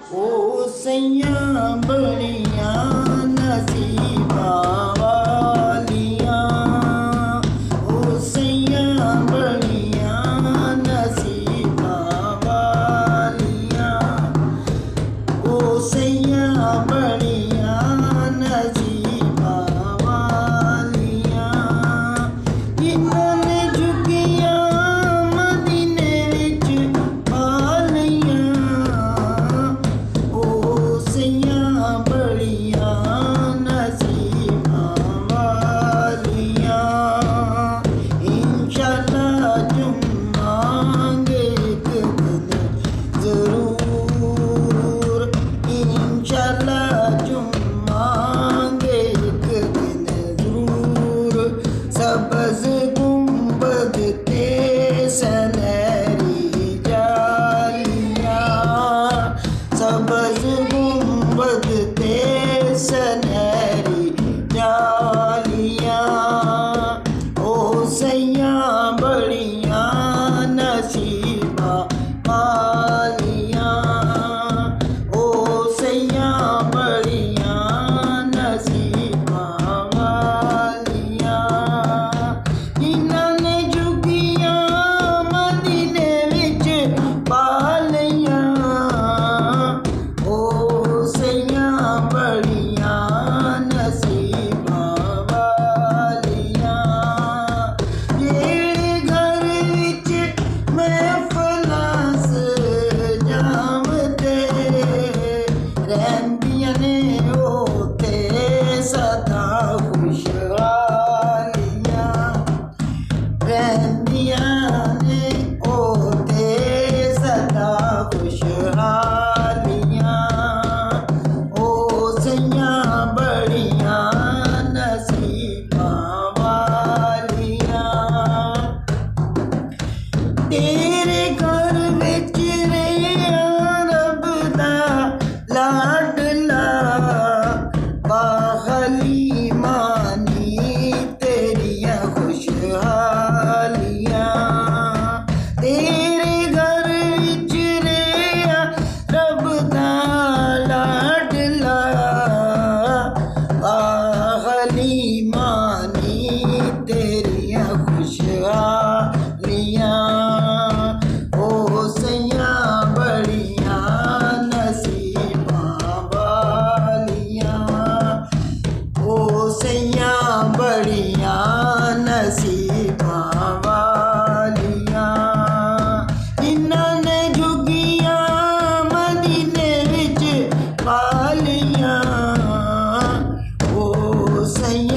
ओ सैयां बड़ियां नसीबां वालियां, ओ सैयां बड़ियां नसीबां वालियां, ओ सैयां बड़ियां नसीबां वालियां। जिन्हां ने झुगियां मदीने विच पा लईयां, सैयां बड़ियां नसीबां वालियां। इंशाअल्लाह जुम्मांगे एक दिन ज़रूर, इंशाअल्लाह जुम्मांगे एक दिन ज़रूर। सब्ज़ गुंबद ते सनहरी जालियां, सब्ज़ गुंबद ते सनहरी जालियां, ओ सैयां बड़ियां नसीबां वालियां, ओ सैयां बड़ियां नसीबां वालियां। जिन्हां ने झुगियां मदीने विच पा लईयां, सैयां बड़ियां नसीबां वालियां। जेड़े घर विच महफिलां सजावदे रहिंदियां ने उत्थे सदा खुशहालियां, रहिंदियां ने उत्थे सदा खुशहालियां, सैयां बड़ियां नसीबां वालियां। तेरे घर विच रेहा रब दा लाडला, हलीमा नी तेरियां खुशहालियां। तेरे घर विच रेहा रब दा लाडला, हलीमा नी तेरियां खुशहालियां, ओ सैयां बड़ियां नसीबां वालियां, ओ सैयां बड़ियां नसीबां वालियां। जिन्हां ने झुगियां मदीने विच पा लईयां, सैयां